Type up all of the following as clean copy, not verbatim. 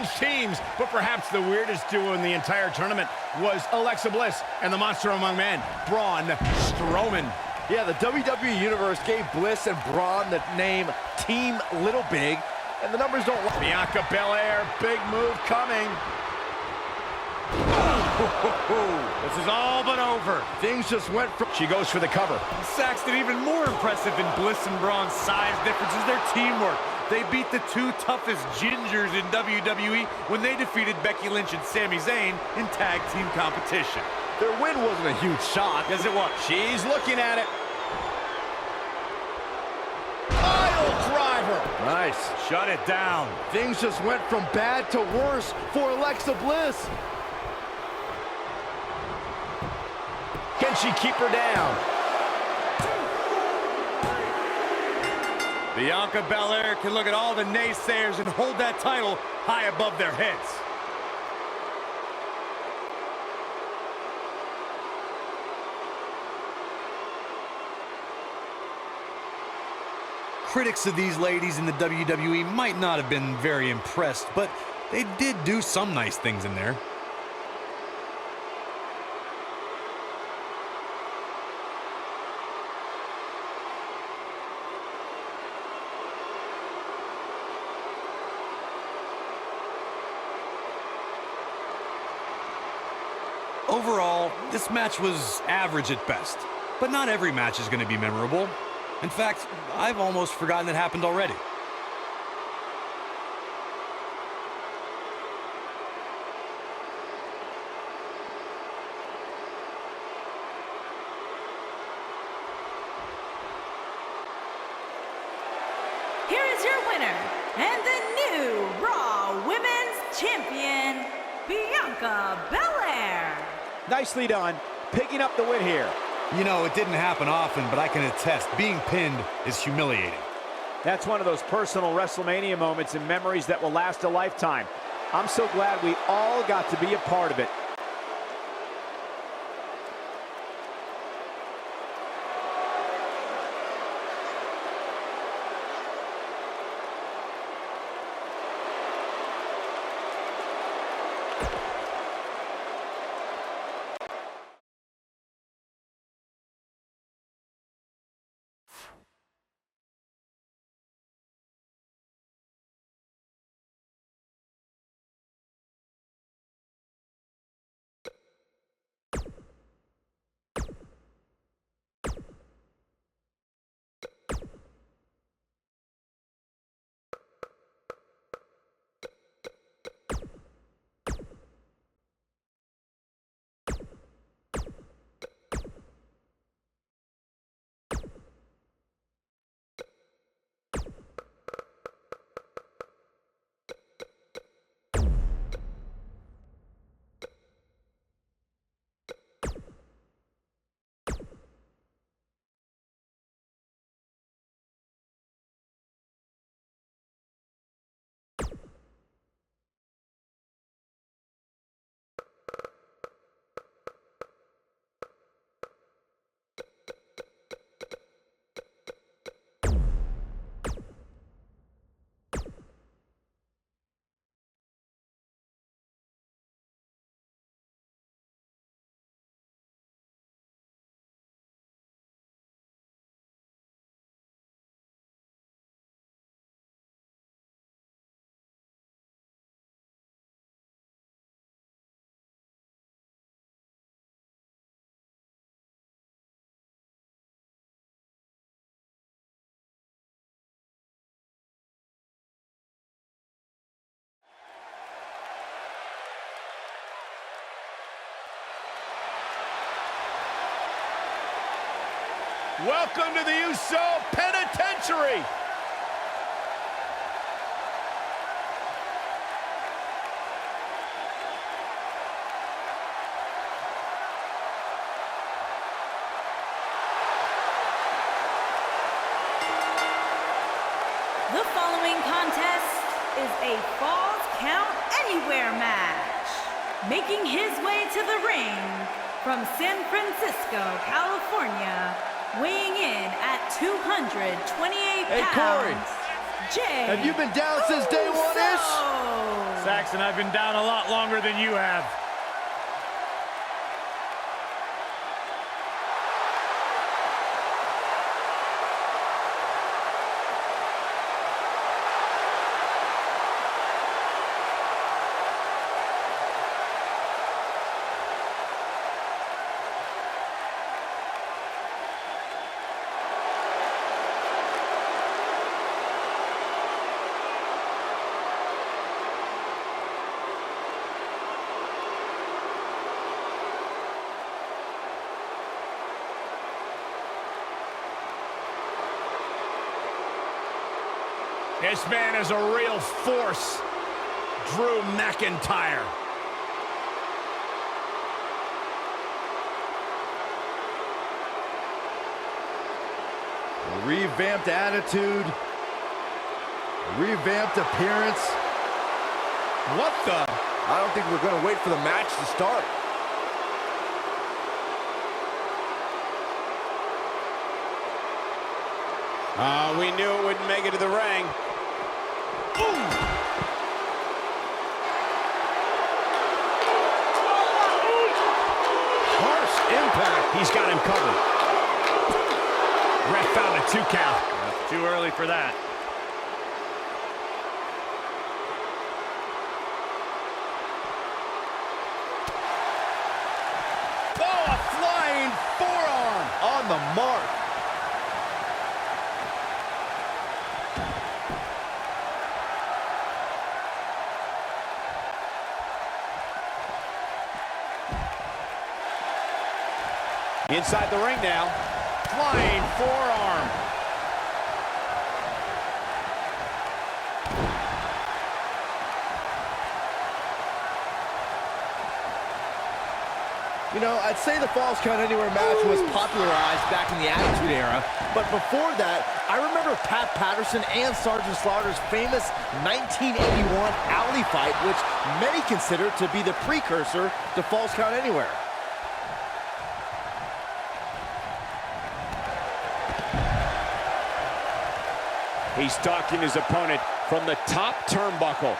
strange teams, but perhaps the weirdest duo in the entire tournament was Alexa Bliss and the monster among men, Braun Strowman. Yeah, the WWE Universe gave Bliss and Braun the name Team Little Big, and the numbers don't lie. Bianca Belair, big move coming. This is all but over. Things just went from... She goes for the cover. Saxton, even more impressive than Bliss and Braun's size difference is their teamwork. They beat the two toughest gingers in WWE when they defeated Becky Lynch and Sami Zayn in tag team competition. Their win wasn't a huge shock. Yes, it was. She's looking at it. Pile driver. Nice. Shut it down. Things just went from bad to worse for Alexa Bliss. Can she keep her down? Bianca Belair can look at all the naysayers and hold that title high above their heads. Critics of these ladies in the WWE might not have been very impressed, but they did do some nice things in there. Overall, this match was average at best, but not every match is going to be memorable. In fact, I've almost forgotten it happened already. Here is your winner, and the new Raw Women's Champion, Bianca Belair. Nicely done, picking up the win here. You know, it didn't happen often, but I can attest, being pinned is humiliating. That's one of those personal Wrestlemania moments and memories that will last a lifetime. I'm so glad we all got to be a part of it. Welcome to the USO Penitentiary. The following contest is a Falls Count Anywhere match. Making his way to the ring from San Francisco, California, weighing in at 228 Hey, Corey, pounds, Jay have you been down since day one-ish? Uso. Saxon, I've been down a lot longer than you have. This man is a real force, Drew McIntyre. A revamped attitude, revamped appearance. What the? I don't think we're going to wait for the match to start. We knew it wouldn't make it to the ring. Boom! Harsh impact. He's got him covered. Ref found a 2 count. Too early for that. Oh, a flying forearm. On the mark. Inside the ring now. Flying forearm. You know, I'd say the Falls Count Anywhere match was popularized back in the Attitude Era, but before that, I remember Pat Patterson and Sergeant Slaughter's famous 1981 alley fight, which many consider to be the precursor to Falls Count Anywhere. He's stalking his opponent from the top turnbuckle.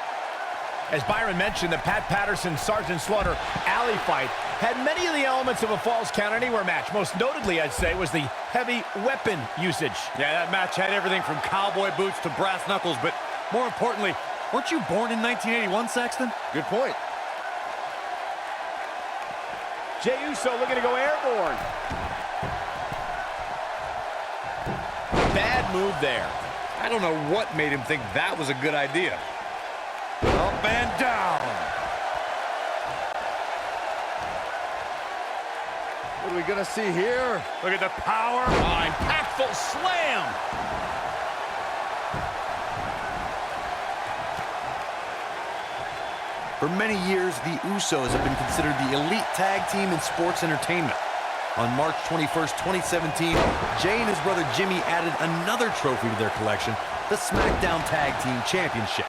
As Byron mentioned, the Pat Patterson Sergeant Slaughter alley fight had many of the elements of a Falls Count Anywhere match. Most notably, I'd say, was the heavy weapon usage. Yeah, that match had everything from cowboy boots to brass knuckles, but more importantly, weren't you born in 1981, Saxton? Good point. Jey Uso looking to go airborne. Bad move there. I don't know what made him think that was a good idea. Up and down. What are we gonna see here? Look at the power. Oh, impactful slam. For many years, the Usos have been considered the elite tag team in sports entertainment. On March 21st, 2017, Jey and his brother Jimmy added another trophy to their collection, the SmackDown Tag Team Championship.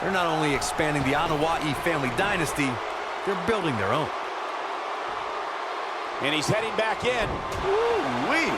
They're not only expanding the Anoa'i family dynasty, they're building their own. And he's heading back in. Woo-wee.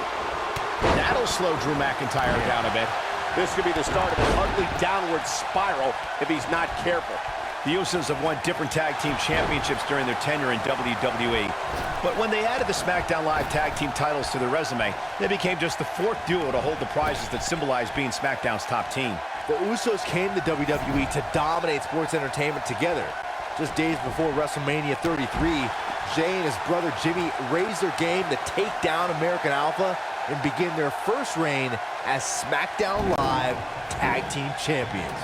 That'll slow Drew McIntyre down a bit. This could be the start of an ugly downward spiral if he's not careful. The Usos have won different tag team championships during their tenure in WWE. But when they added the SmackDown Live tag team titles to their resume, they became just the 4th duo to hold the prizes that symbolize being SmackDown's top team. The Usos came to WWE to dominate sports entertainment together. Just days before WrestleMania 33, Jey and his brother Jimmy raised their game to take down American Alpha and begin their first reign as SmackDown Live Tag Team Champions.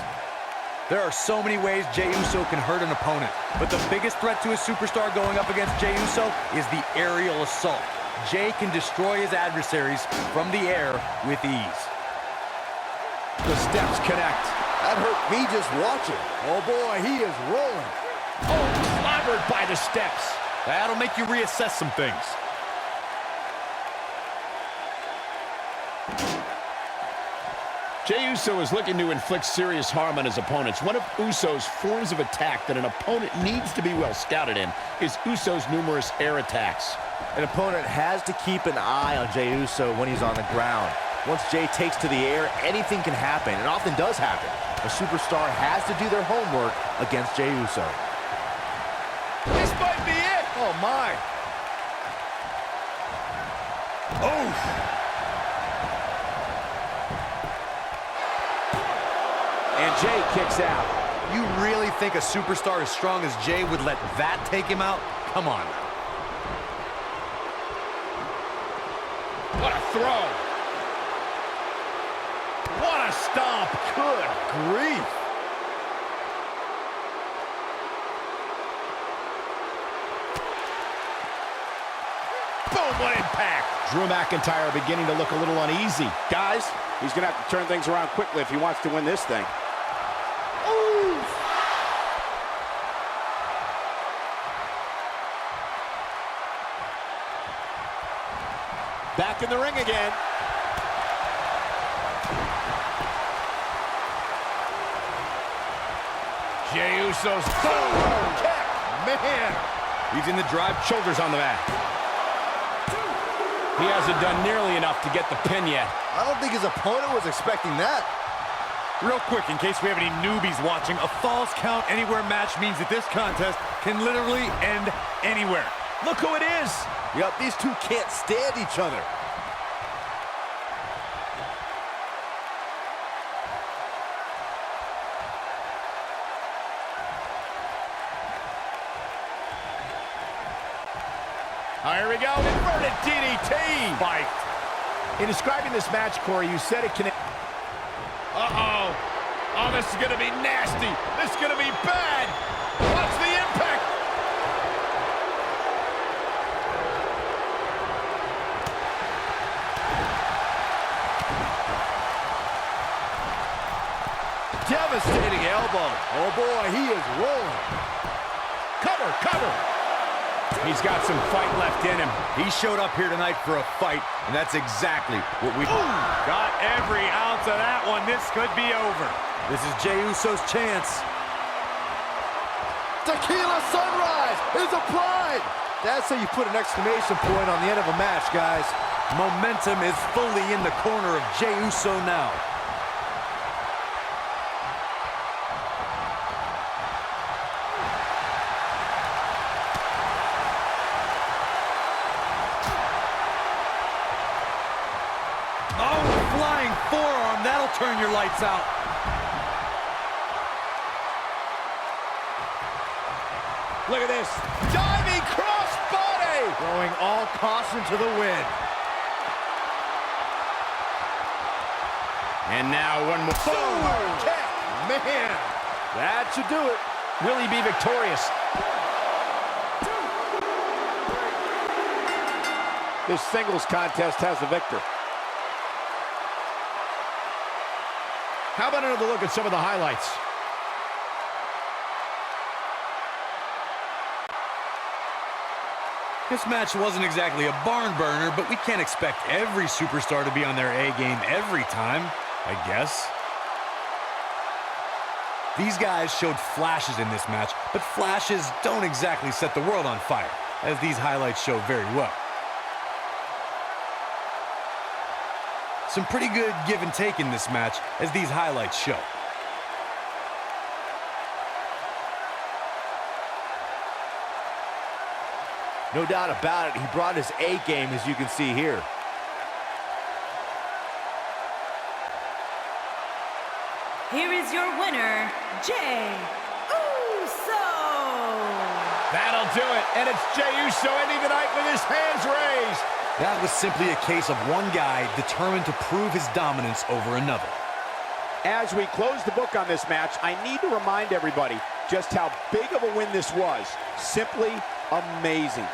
There are so many ways Jey Uso can hurt an opponent, but the biggest threat to a superstar going up against Jey Uso is the aerial assault. Jey can destroy his adversaries from the air with ease. The steps connect. That hurt me just watching. Oh boy, he is rolling. Oh, clobbered by the steps. That'll make you reassess some things. Jey Uso is looking to inflict serious harm on his opponents. One of Uso's forms of attack that an opponent needs to be well scouted in is Uso's numerous air attacks. An opponent has to keep an eye on Jey Uso when he's on the ground. Once Jey takes to the air, anything can happen, and often does happen. a superstar has to do their homework against Jey Uso. This might be it. Oh, my. Oh! And Jey kicks out. You really think a superstar as strong as Jey would let that take him out? Come on. What a throw. What a stomp. Good grief. Boom, what impact. Drew McIntyre beginning to look a little uneasy. Guys, he's going to have to turn things around quickly if he wants to win this thing. Back in the ring again. Jey Uso's boom kick. Man. He's in the drive. Shoulders on the mat. He hasn't done nearly enough to get the pin yet. I don't think his opponent was expecting that. Real quick, in case we have any newbies watching, a Falls Count Anywhere match means that this contest can literally end anywhere. Look who it is. Yep, these two can't stand each other. Here we go. Inverted DDT. Fight. In describing this match, Corey, you said it can... Uh-oh. Oh, this is going to be nasty. This is going to be bad. Watch the impact. Devastating elbow. Oh, boy, he is rolling. Cover, cover. He's got some fight left in him. He showed up here tonight for a fight, and that's exactly what we... Got every ounce of that one. This could be over. This is Jey Uso's chance. Tequila Sunrise is applied. That's how you put an exclamation point on the end of a match, guys. Momentum is fully in the corner of Jey Uso now. Forearm, that'll turn your lights out. Look at this. Diving crossbody. Throwing all caution to the wind. And now one more. Boom! Kick. Man, that should do it. Will he be victorious? This singles contest has the victor. How about another look at some of the highlights? This match wasn't exactly a barn burner, but we can't expect every superstar to be on their A game every time, I guess. These guys showed flashes in this match, but flashes don't exactly set the world on fire, as these highlights show very well. Some pretty good give and take in this match, as these highlights show. No doubt about it, he brought his A game, as you can see here. Here is your winner, Jey Uso. That'll do it. And it's Jey Uso ending the night with his hands raised. That was simply a case of one guy determined to prove his dominance over another. As we close the book on this match, I need to remind everybody just how big of a win this was. Simply amazing.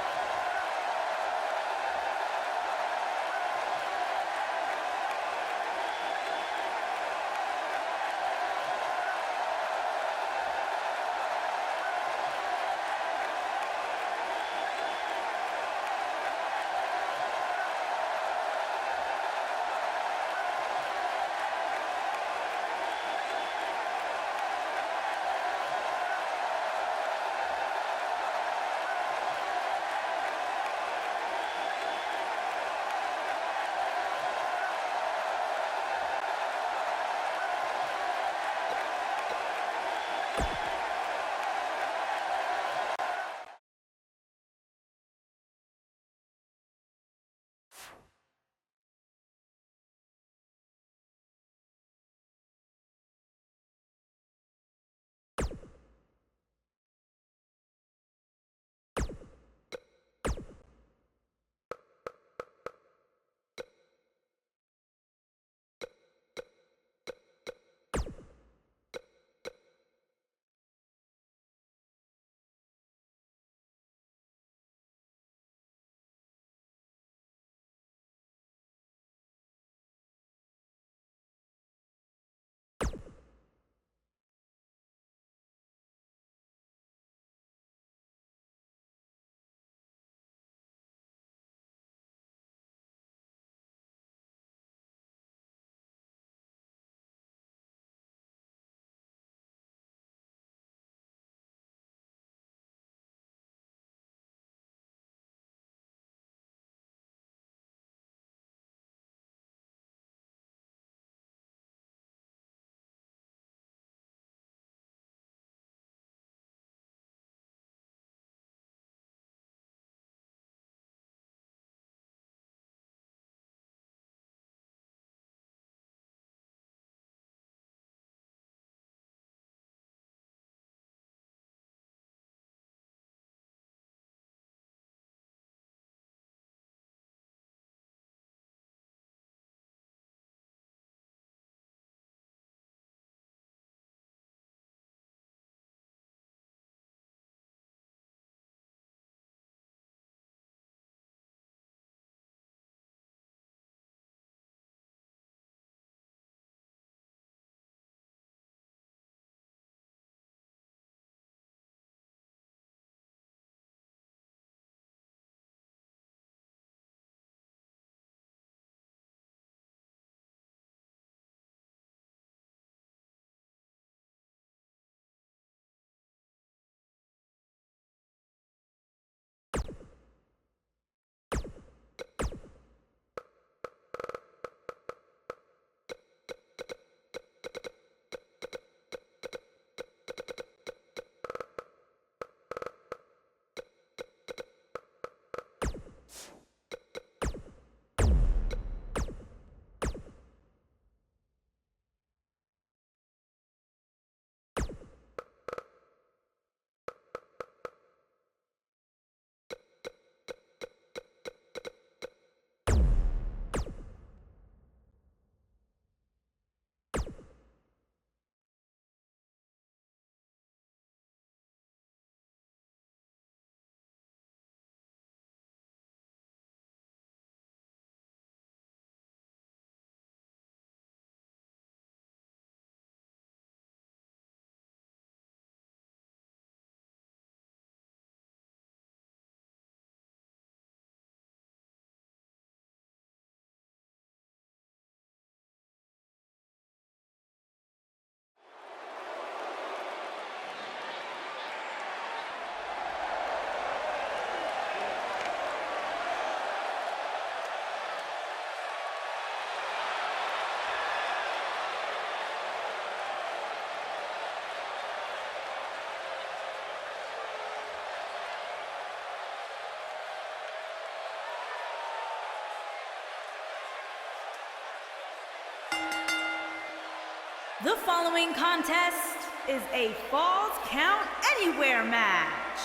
The following contest is a Falls Count Anywhere match.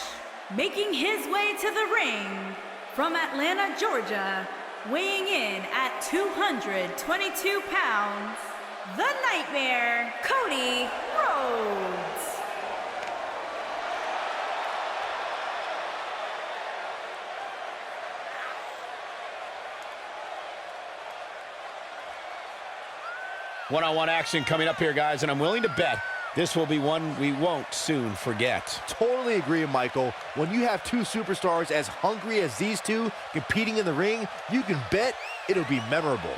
Making his way to the ring from Atlanta, Georgia, weighing in at 222 pounds, the Nightmare, Cody Rhodes. One-on-one action coming up here, guys, and I'm willing to bet this will be one we won't soon forget. Totally agree, Michael. When you have two superstars as hungry as these two competing in the ring, you can bet it'll be memorable.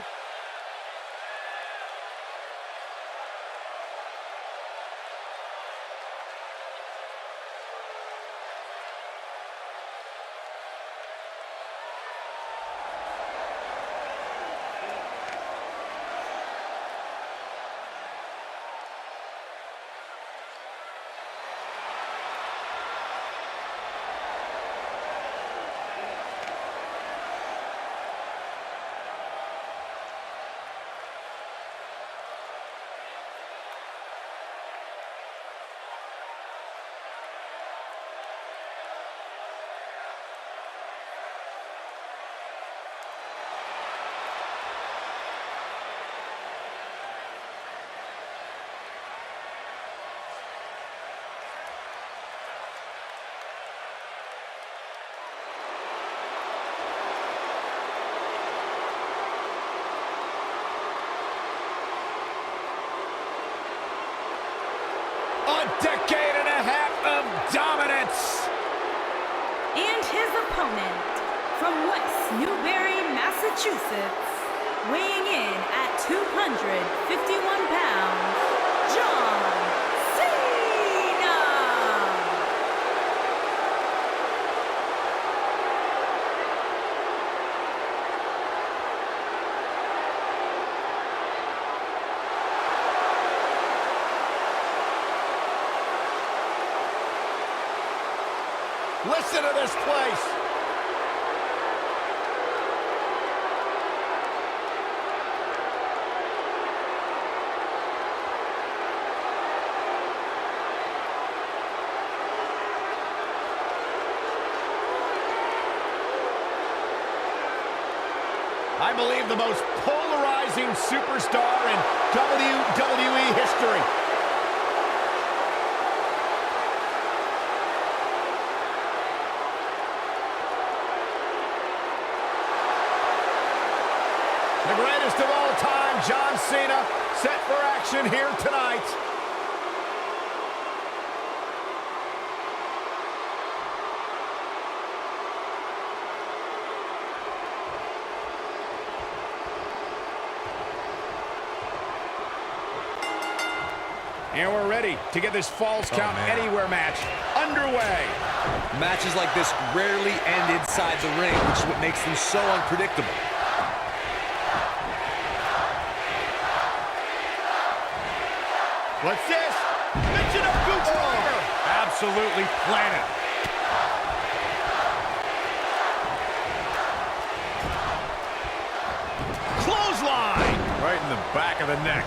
A decade and a half of dominance. And his opponent from West Newbury, Massachusetts, weighing in at 251 pounds, John Cena. Listen to this place. I believe the most polarizing superstar in WWE history. The greatest of all time, John Cena, set for action here tonight. And we're ready to get this Falls Count Anywhere match underway. Matches like this rarely end inside the ring, which is what makes them so unpredictable. What's this? Mission of Boots Driver. Absolutely planted. Clothesline. Right in the back of the neck.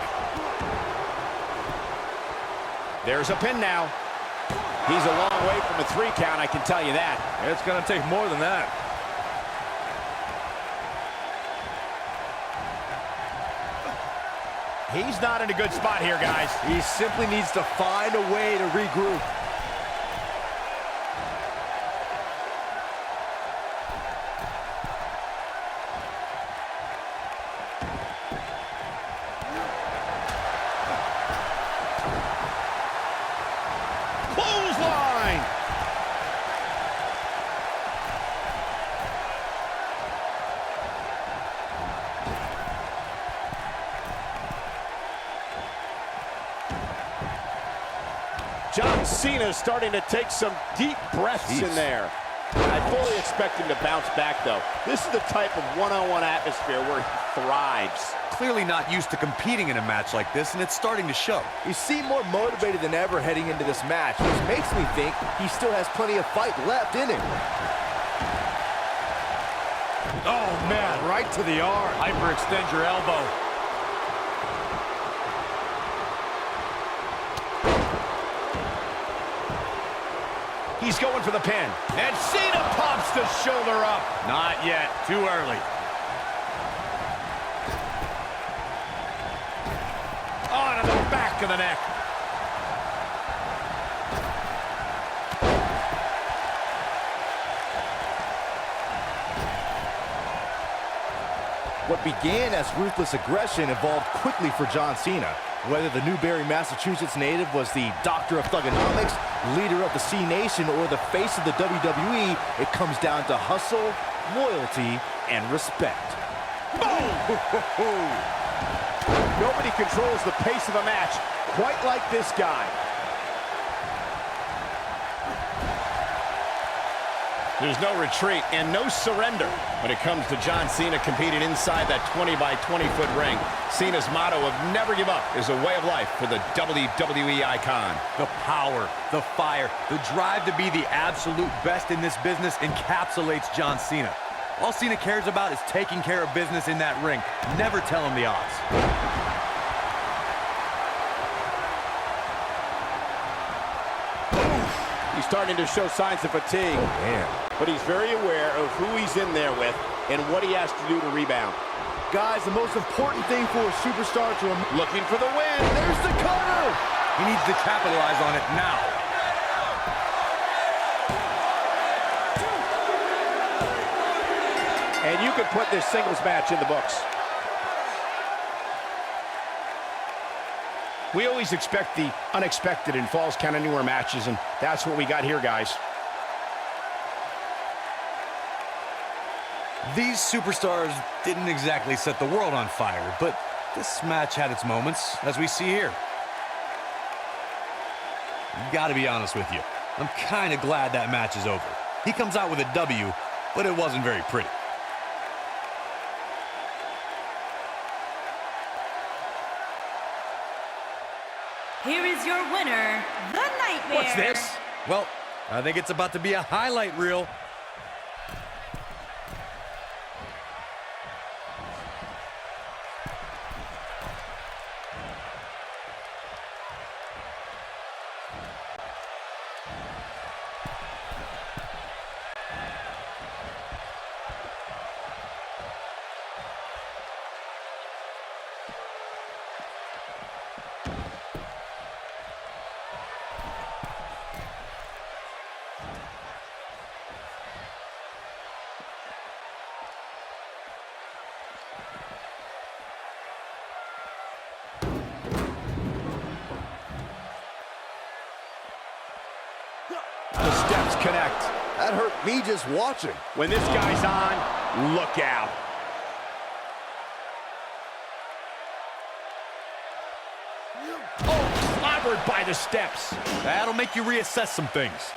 There's a pin now. He's a long way from a 3 count, I can tell you that. It's going to take more than that. He's not in a good spot here, guys. He simply needs to find a way to regroup. Clothesline. John Cena starting to take some deep breaths in there. I fully expect him to bounce back, though. This is the type of one-on-one atmosphere where he thrives. Clearly not used to competing in a match like this, and it's starting to show. He seemed more motivated than ever heading into this match, which makes me think he still has plenty of fight left in him. Oh, man, right to the arm. Hyperextend your elbow. He's going for the pin. And Cena pops the shoulder up. Not yet. Too early. On to the back of the neck. What began as ruthless aggression evolved quickly for John Cena. Whether the Newbury, Massachusetts native was the doctor of thugonomics, leader of the C Nation, or the face of the WWE, it comes down to hustle, loyalty, and respect. Boom! Nobody controls the pace of a match quite like this guy. There's no retreat and no surrender when it comes to John Cena competing inside that 20 by 20-foot ring. Cena's motto of never give up is a way of life for the WWE icon. The power, the fire, the drive to be the absolute best in this business encapsulates John Cena. All Cena cares about is taking care of business in that ring. Never tell him the odds. He's starting to show signs of fatigue. Oh, man. But he's very aware of who he's in there with and what he has to do to rebound. Guys, the most important thing for a superstar to Looking for the win. There's the cover! He needs to capitalize on it now. And you could put this singles match in the books. We always expect the unexpected in Falls Count Anywhere matches, and that's what we got here, guys. These superstars didn't exactly set the world on fire, but this match had its moments, as we see here. Gotta be honest with you, I'm kind of glad that match is over. He comes out with a W, but it wasn't very pretty. Here is your winner, The Nightmare. What's this? Well, I think it's about to be a highlight reel. The steps connect. That hurt me just watching. When this guy's on, look out. Oh, clobbered by the steps. That'll make you reassess some things.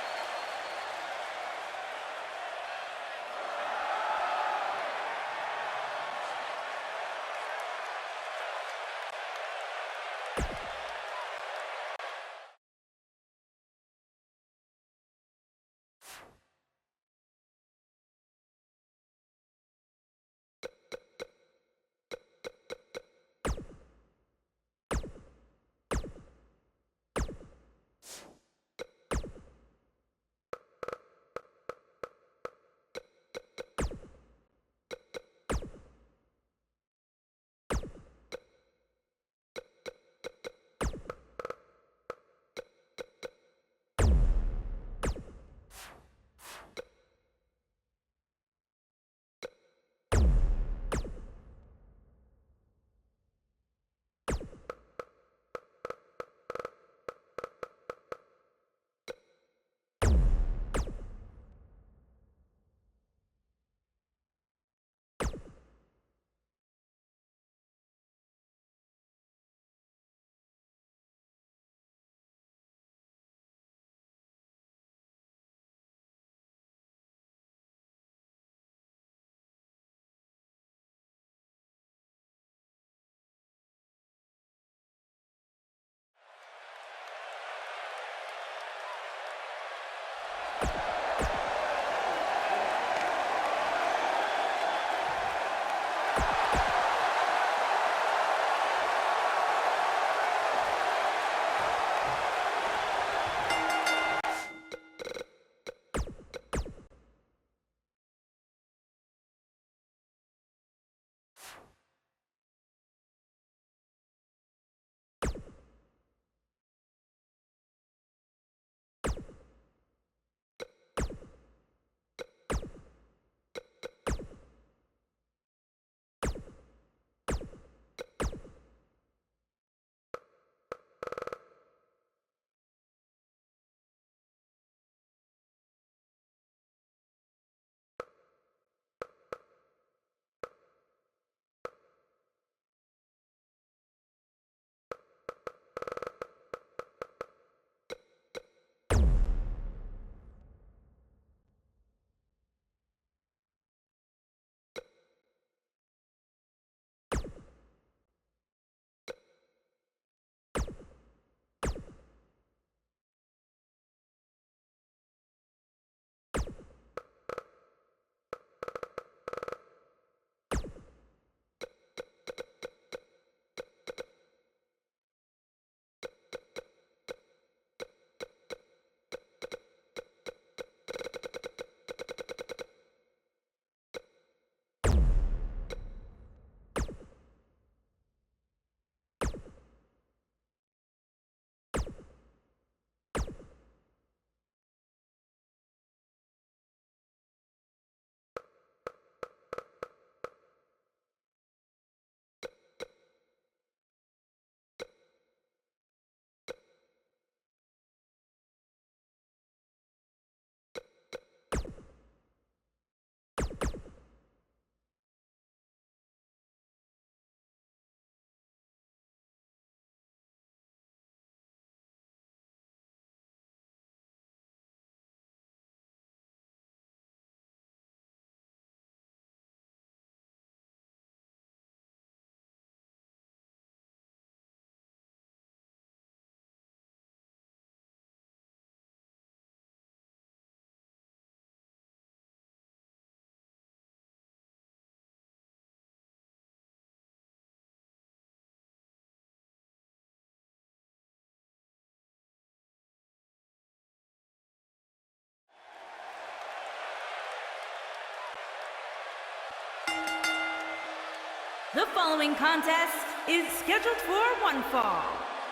The following contest is scheduled for one fall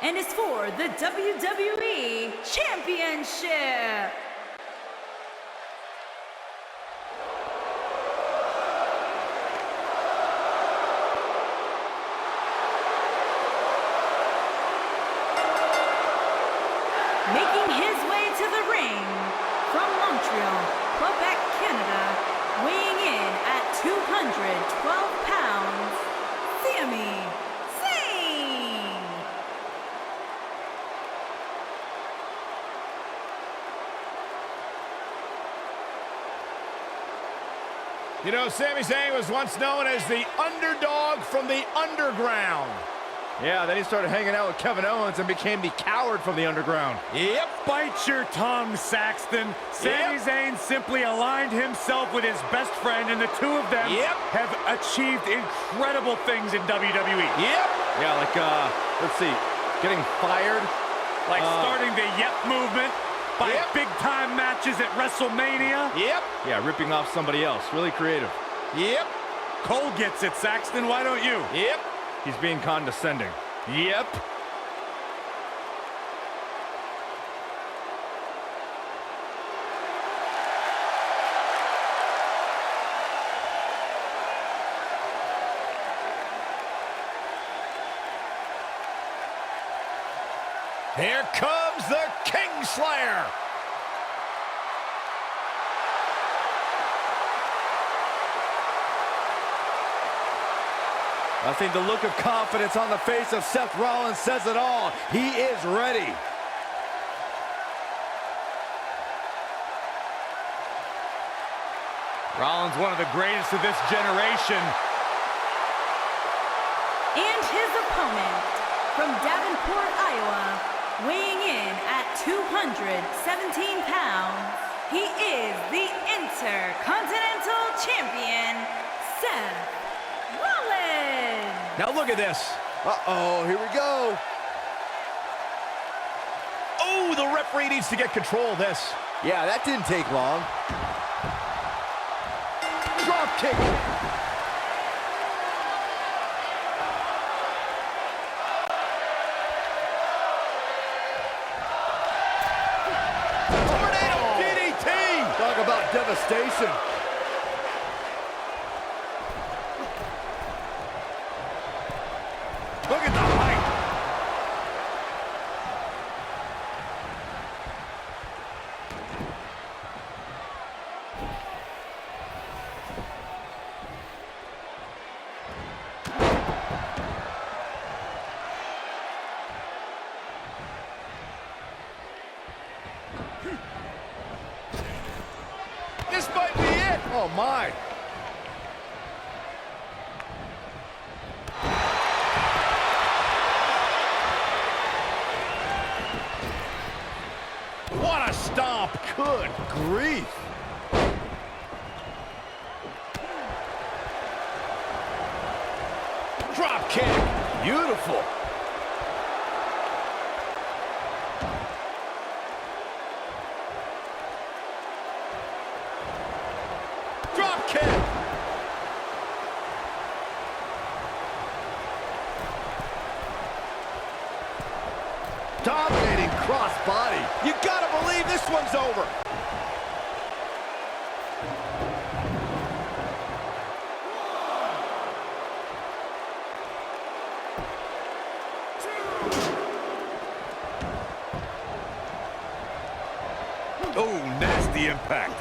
and is for the WWE Championship. Making his way to the ring from Montreal, Quebec, Canada, weighing in at 212 pounds, Sami Zayn. You know, Sami Zayn was once known as the underdog from the underground. Yeah, then he started hanging out with Kevin Owens and became the coward from the underground. Yep, bite your tongue, Saxton. Sami Zayn simply aligned himself with his best friend, and the two of them have achieved incredible things in WWE. Yeah, like, let's see, getting fired. Like starting the Yep movement by big-time matches at Wreslemania. Yeah, ripping off somebody else. Really creative. Cole gets it, Saxton. Why don't you? He's being condescending. Yep. Here comes the Kingslayer. I think the look of confidence on the face of Seth Rollins says it all. He is ready. Rollins, one of the greatest of this generation. And his opponent from Davenport, Iowa, weighing in at 217 pounds, he is the Intercontinental Champion, Seth Rollins. Now look at this. Uh-oh, here we go. Oh, the referee needs to get control of this. Yeah, that didn't take long. Drop kick. Tornado DDT. Talk about devastation. Look at the height. This might be it. Oh, my. What a stomp. Good grief. Drop kick. Beautiful. Drop kick. Dominating cross body. You gotta believe this one's over. Oh, nasty impact.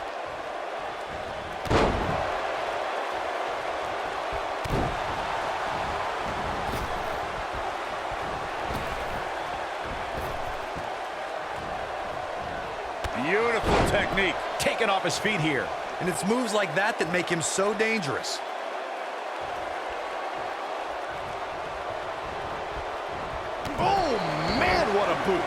Beautiful technique. Taken off his feet here. And it's moves like that that make him so dangerous. Oh, man, what a boot.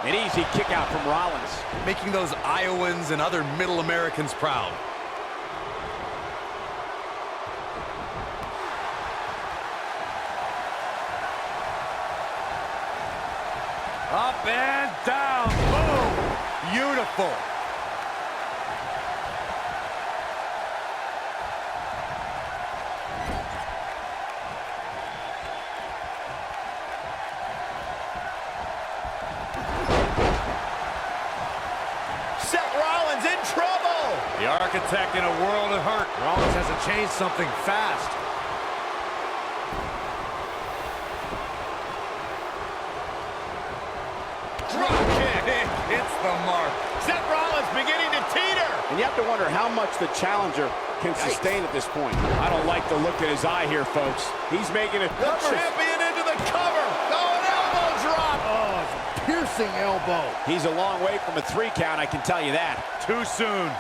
An easy kick out from Rollins. Making those Iowans and other Middle Americans proud. Up and down. Boom. Beautiful. The architect in a world of hurt. Rollins has to change something fast. Drop kick. Hits the mark. Seth Rollins beginning to teeter. And you have to wonder how much the challenger can sustain at this point. I don't like the look in his eye here, folks. He's making it. The champion into the cover. Oh, an elbow drop. Oh, it's a piercing elbow. He's a long way from a 3 count, I can tell you that. Too soon.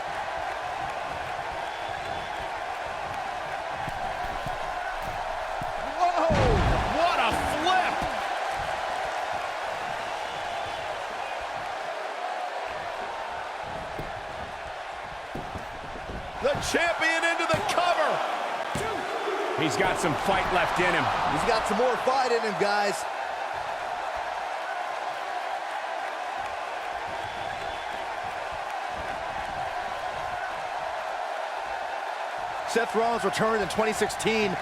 Whoa, what a flip. The champion into the cover. He's got some fight left in him. He's got some more fight in him, guys. Seth Rollins returned in 2016.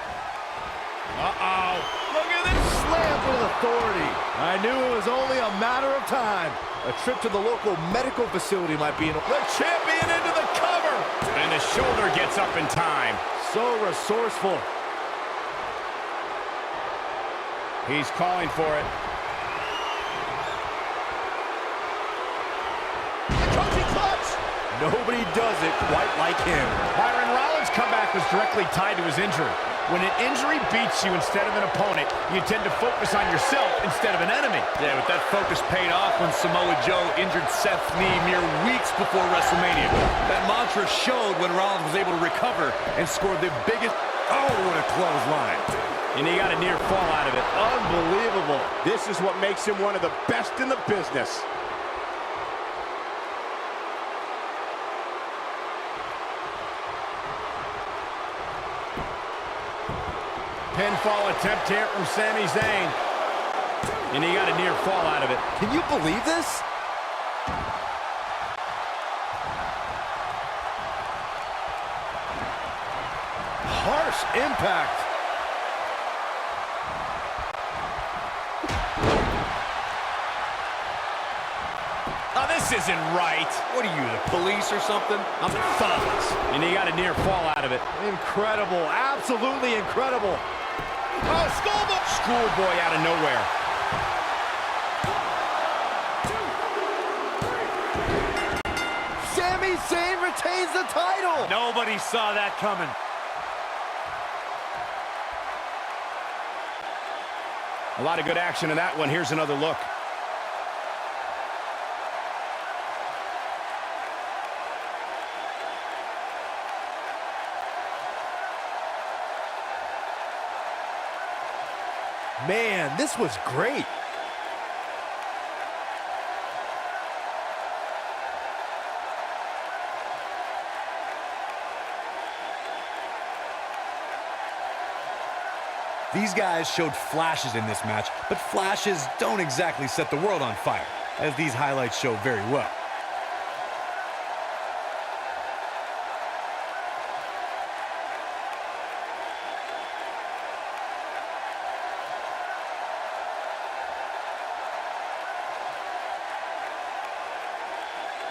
Uh-oh. Look at this. Slammed with authority. I knew it was only a matter of time. A trip to the local medical facility might be in. The champion into the cover. And the shoulder gets up in time. So resourceful. He's calling for it. The coaching clutch. Nobody does it quite like him. Byron Rollins' comeback was directly tied to his injury. When an injury beats you instead of an opponent, you tend to focus on yourself instead of an enemy. Yeah, but that focus paid off when Samoa Joe injured Seth's knee mere weeks before WrestleMania. That mantra showed when Rollins was able to recover and score the biggest... Oh, what a clothesline. And he got a near fall out of it. Unbelievable. This is what makes him one of the best in the business. Pinfall attempt here from Sami Zayn. And he got a near fall out of it. Can you believe this? Harsh impact. Oh, this isn't right. What are you, the police or something? I'm the thugs. And he got a near fall out of it. Incredible. Absolutely incredible. Oh, schoolboy. Schoolboy out of nowhere. Sami Zayn retains the title. Nobody saw that coming. A lot of good action in that one. Here's another look. Man, this was great. These guys showed flashes in this match, but flashes don't exactly set the world on fire, as these highlights show very well.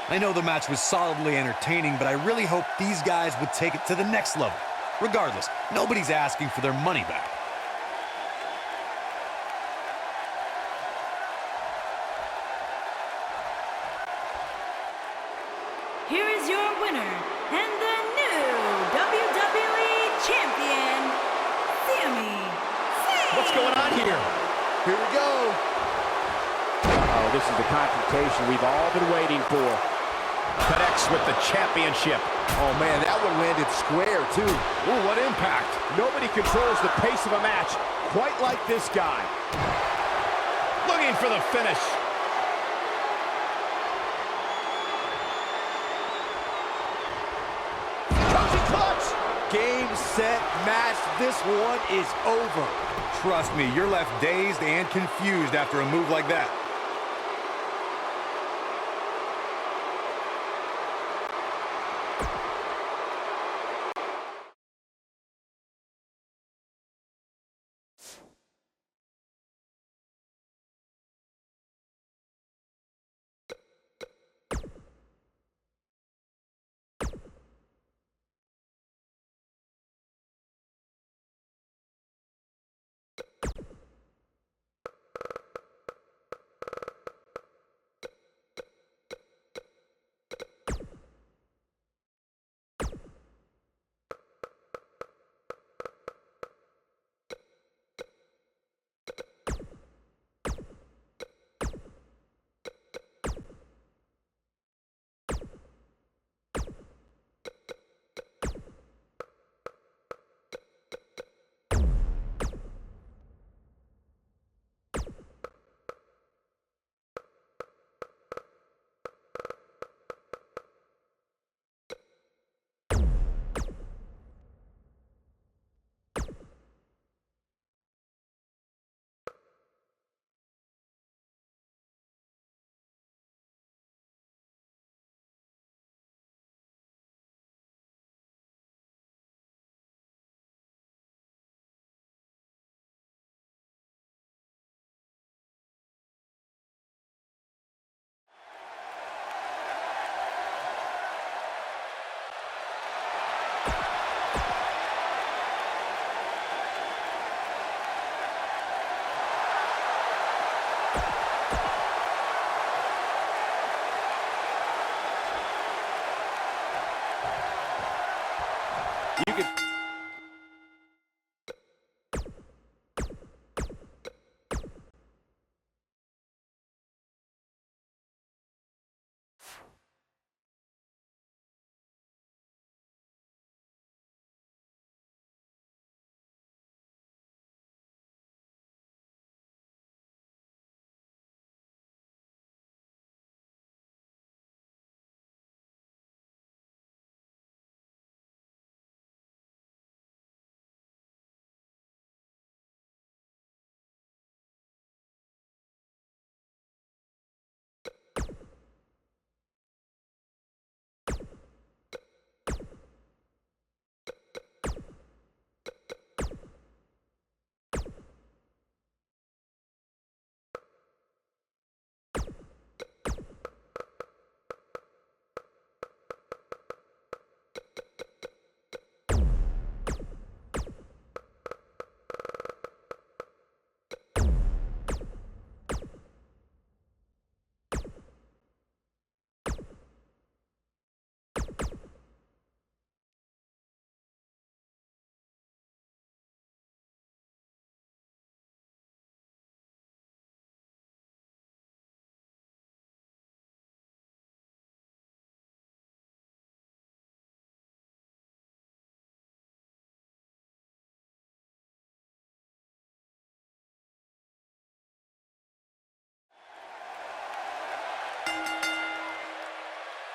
I know the match was solidly entertaining, but I really hope these guys would take it to the next level. Regardless, nobody's asking for their money back. Here is your winner and the new WWE Champion, Sami Zayn. What's going on here? Here we go. Oh, this is the confrontation we've all been waiting for. Connects with the championship. Oh, man, that one landed square, too. Ooh, what impact. Nobody controls the pace of a match quite like this guy. Looking for the finish. Coaching clutch. Game, set, match. This one is over. Trust me, you're left dazed and confused after a move like that.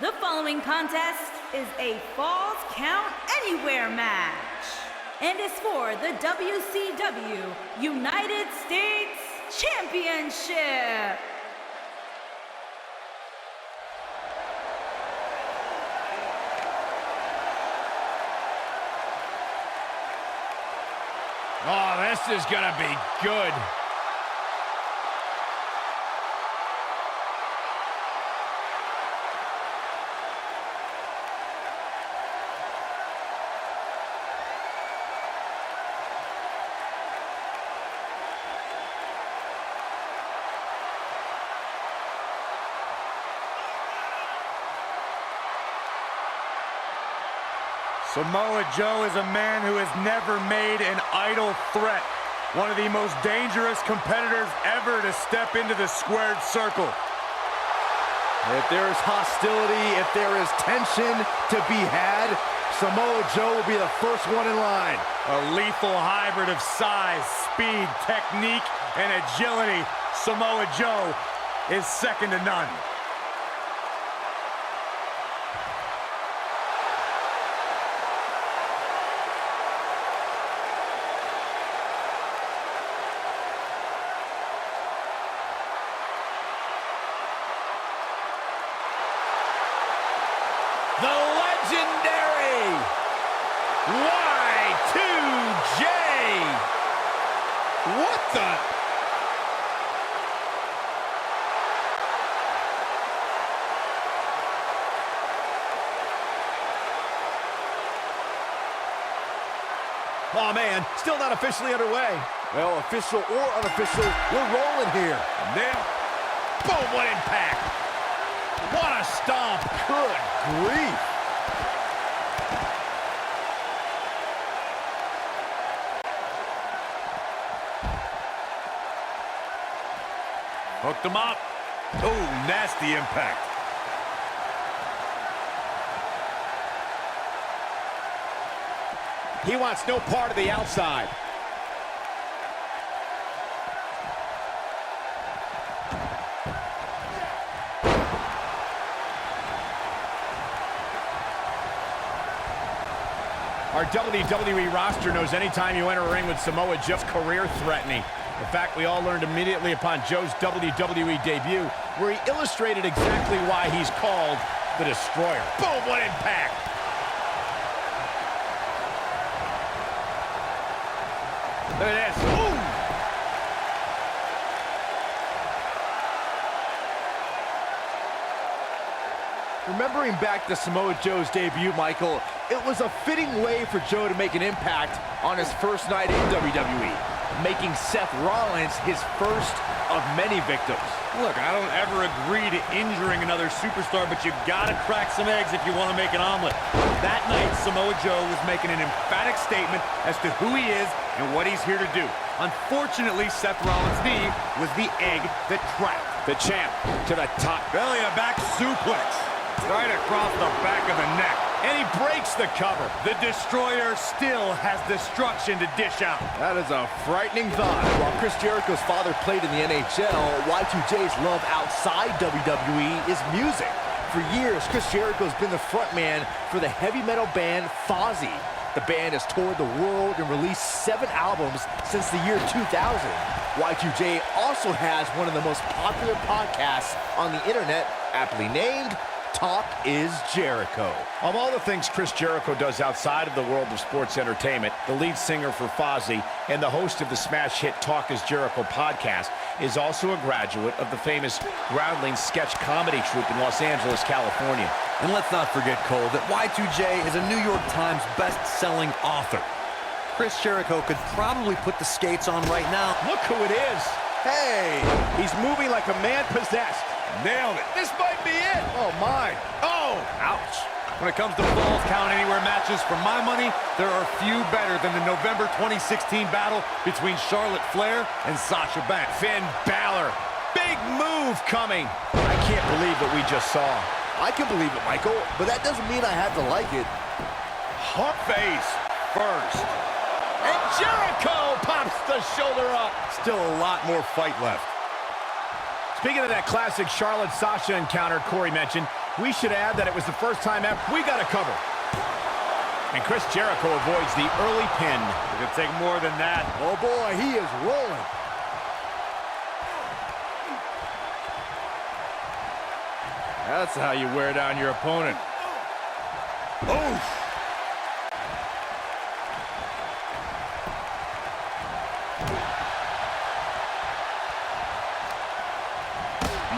The following contest is a Falls Count Anywhere match and is for the WCW United States Championship. Oh, this is gonna be good. Samoa Joe is a man who has never made an idle threat. One of the most dangerous competitors ever to step into the squared circle. If there is hostility, if there is tension to be had, Samoa Joe will be the first one in line. A lethal hybrid of size, speed, technique, and agility. Samoa Joe is second to none. The legendary Y2J. What the? Oh man, still not officially underway. Well, official or unofficial, we're rolling here. Now, boom, what impact. What a stomp. Good grief. Hooked him up. Oh, nasty impact. He wants no part of the outside. Our WWE roster knows anytime you enter a ring with Samoa Joe's career-threatening. In fact, we all learned immediately upon Joe's WWE debut, where he illustrated exactly why he's called the Destroyer. Boom, what impact! Look at this. Ooh. Remembering back to Samoa Joe's debut, Michael, it was a fitting way for Joe to make an impact on his first night in WWE, making Seth Rollins his first of many victims. Look, I don't ever agree to injuring another superstar, but you've got to crack some eggs if you want to make an omelet. That night, Samoa Joe was making an emphatic statement as to who he is and what he's here to do. Unfortunately, Seth Rollins' knee was the egg that cracked. The champ to the top. Belly to back suplex. Right across the back of the neck. And he breaks the cover. The Destroyer still has destruction to dish out. That is a frightening thought. While Chris Jericho's father played in the NHL, Y2J's love outside WWE is music. For years, Chris Jericho's been the frontman for the heavy metal band Fozzy. The band has toured the world and released 7 albums since the year 2000. Y2J also has one of the most popular podcasts on the internet, aptly named Talk is Jericho. Of all the things Chris Jericho does outside of the world of sports entertainment, the lead singer for Fozzy and the host of the smash hit Talk is Jericho podcast is also a graduate of the famous Groundling sketch comedy troupe in Los Angeles, California. And let's not forget, Cole, that Y2J is a New York Times best-selling author. Chris Jericho could probably put the skates on right now. Look who it is. Hey, he's moving like a man possessed. Nailed it. This might be it. Oh, my. Oh, Ouch. When it comes to Falls Count Anywhere matches, for my money, there are few better than the November 2016 battle between Charlotte Flair and Sasha Banks. Finn Balor. Big move coming. I can't believe what we just saw. I can believe it, Michael, but that doesn't mean I have to like it. Hot face first. And Jericho pops the shoulder up. Still a lot more fight left. Speaking of that classic Charlotte-Sasha encounter Corey mentioned, We should add that it was the first time ever we got a cover. And Chris Jericho avoids the early pin. It could take more than that. Oh boy, he is rolling. That's how you wear down your opponent. Oof.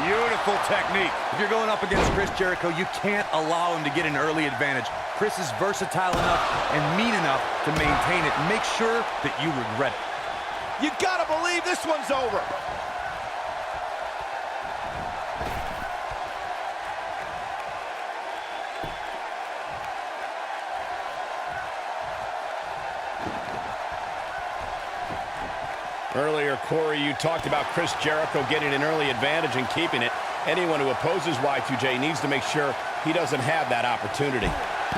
Beautiful technique. If you're going up against Chris Jericho, you can't allow him to get an early advantage. Chris is versatile enough and mean enough to maintain it. Make sure that you regret it. You gotta believe this one's over. Earlier, Corey, you talked about Chris Jericho getting an early advantage and keeping it. Anyone who opposes Y2J needs to make sure he doesn't have that opportunity.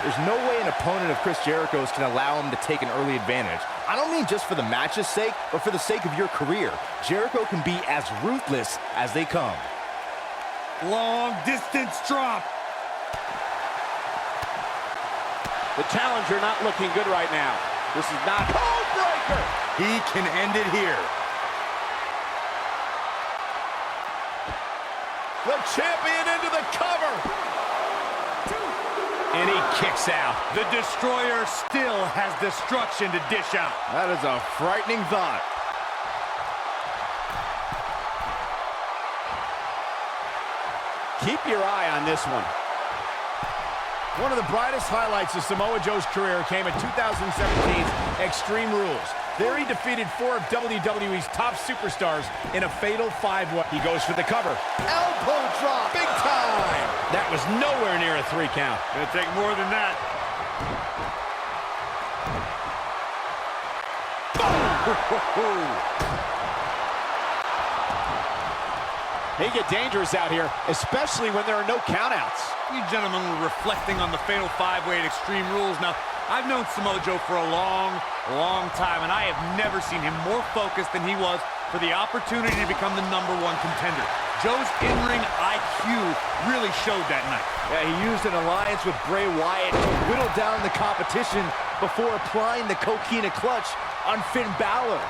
There's no way an opponent of Chris Jericho's can allow him to take an early advantage. I don't mean just for the match's sake, but for the sake of your career. Jericho can be as ruthless as they come. Long distance drop. The challenger not looking good right now. This is not code breaker. He can end it here. The champion into the cover. And he kicks out. The Destroyer still has destruction to dish out. That is a frightening thought. Keep your eye on this one. One of the brightest highlights of Samoa Joe's career came at 2017's Extreme Rules. There he defeated 4 of WWE's top superstars in a fatal 5-way. He goes for the cover. Elbow drop. Big time. That was nowhere near a 3 count. Gonna take more than that. They get dangerous out here, especially when there are no countouts. You gentlemen were reflecting on the fatal 5-way at Extreme Rules. Now, I've known Samoa Joe for a long time, and I have never seen him more focused than he was for the opportunity to become the #1 contender. Joe's in-ring IQ really showed that night. Yeah, he used an alliance with Bray Wyatt to whittle down the competition before applying the Coquina clutch on Finn Balor.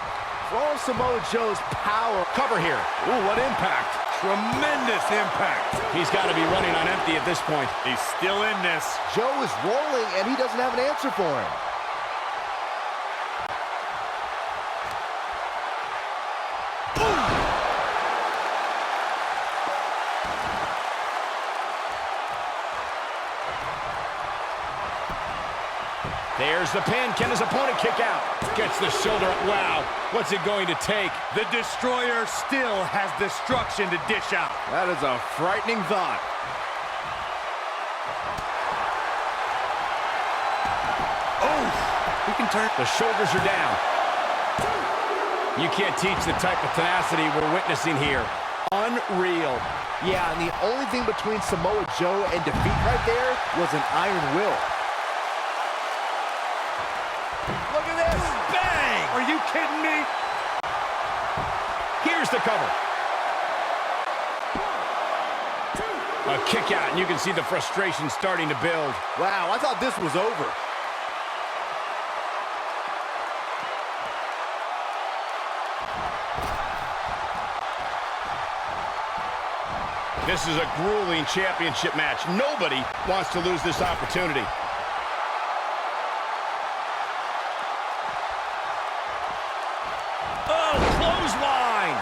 For all Samoa Joe's power. Cover here. Ooh, what impact. Tremendous impact. He's got to be running on empty at this point. He's still in this. Joe is rolling, and he doesn't have an answer for him. There's the pin. Can his opponent kick out? Gets the shoulder up. Wow. What's it going to take? The Destroyer still has destruction to dish out. That is a frightening thought. Oh, He can turn. The shoulders are down. You can't teach the type of tenacity we're witnessing here. Unreal. Yeah, and the only thing between Samoa Joe and defeat right there was an iron will. Look at this. Bang. are you kidding me? Here's the cover. A kick out, and you can see the frustration starting to build. Wow, I thought this was over. This is a grueling championship match. Nobody wants to lose this opportunity. Oh, clothesline!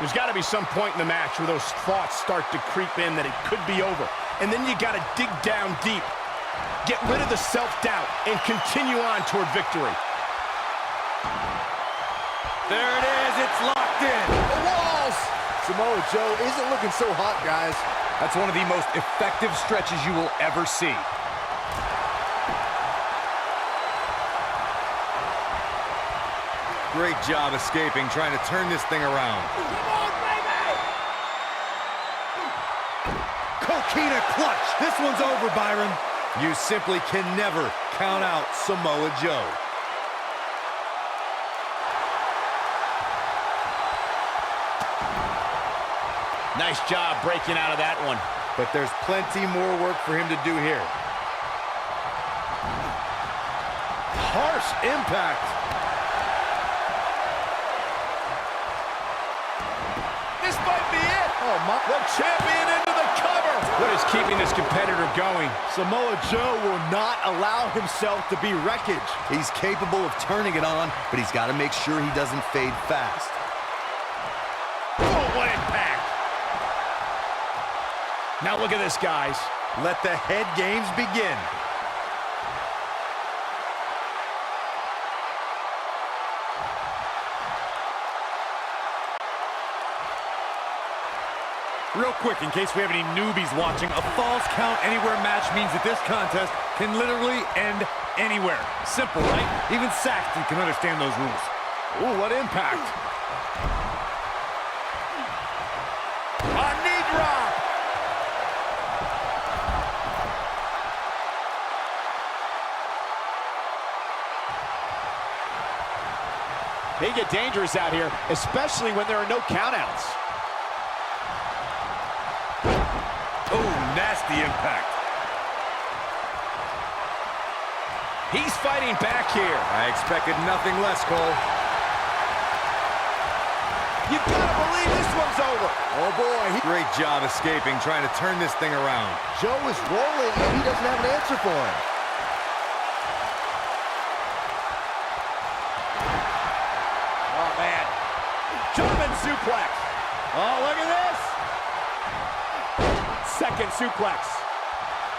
There's got to be some point in the match where those thoughts start to creep in that it could be over. And then you got to dig down deep. Get rid of the self-doubt and continue on toward victory. There it is, it's locked in. The walls! Samoa Joe isn't looking so hot, guys. That's one of the most effective stretches you will ever see. Great job escaping, trying to turn this thing around. Come on, baby! Coquina clutch. This one's over, Byron. You simply can never count out Samoa Joe. Nice job breaking out of that one. But there's plenty more work for him to do here. Harsh impact. This might be it. Oh, my. The champion into the cover. What is keeping this competitor going? Samoa Joe will not allow himself to be wreckage. He's capable of turning it on, but he's got to make sure he doesn't fade fast. Oh, what impact. Now look at this, guys. Let the head games begin. Real quick, in case we have any newbies watching, a Falls Count Anywhere match means that this contest can literally end anywhere. Simple, right? Even Saxton can understand those rules. Ooh, what impact. A knee drop. They get dangerous out here, especially when there are no countouts. Oh, nasty impact. He's fighting back here. I expected nothing less, Cole. You've got to believe this one's over. Oh boy, Great job escaping, trying to turn this thing around. Joe is rolling and he doesn't have an answer for him. Oh, man. German suplex. Oh, look at this. Second suplex.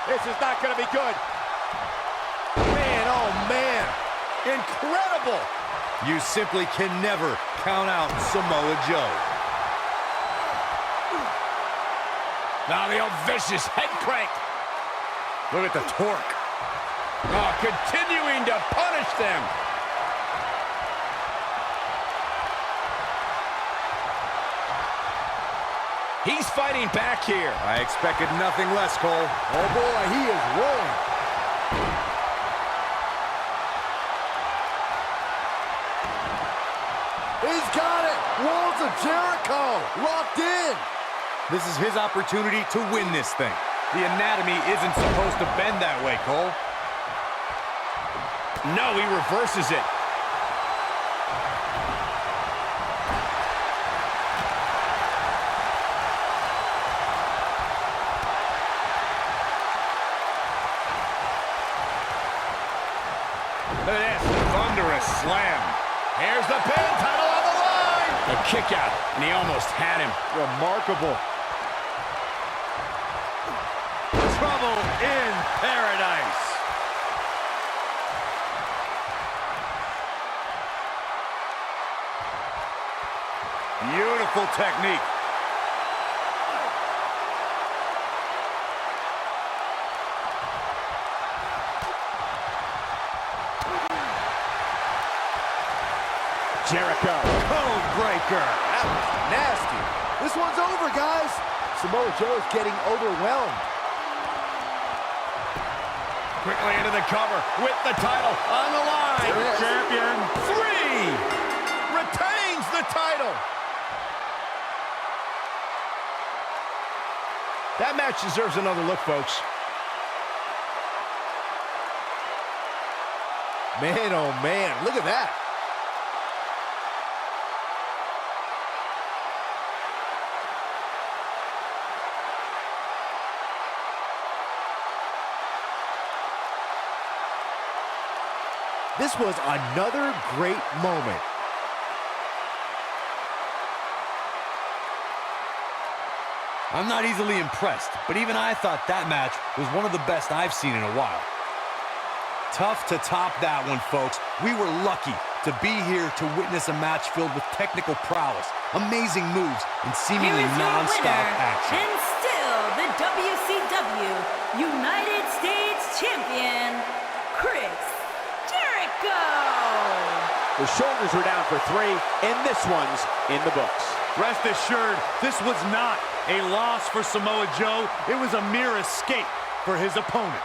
This is not going to be good. Man, oh man. Incredible. You simply can never count out Samoa Joe. Now the old vicious head crank. Look at the torque. Oh, continuing to punish them. He's fighting back here. I expected nothing less, Cole. Oh boy, he is rolling. He's got it. Walls of Jericho locked in. This is his opportunity to win this thing. The anatomy isn't supposed to bend that way, Cole. No, he reverses it. Look at this, thunderous slam. Here's the pin, title on the line. A kick out, and he almost had him. Remarkable. Trouble in paradise. Beautiful technique. Jericho. Code breaker. That was nasty. This one's over, guys. Samoa Joe is getting overwhelmed. Quickly into the cover with the title on the line. Champion. 3 retains the title. That match deserves another look, folks. Man, oh man, look at that. This was another great moment. I'm not easily impressed, but even I thought that match was one of the best I've seen in a while. Tough to top that one, folks. We were lucky to be here to witness a match filled with technical prowess, amazing moves, and seemingly Here is your non-stop winner, action. and still the WCW United States Champion, Chris Jericho. The shoulders were down for 3, and this one's in the books. Rest assured, this was not a loss for Samoa Joe. It was a mere escape for his opponent.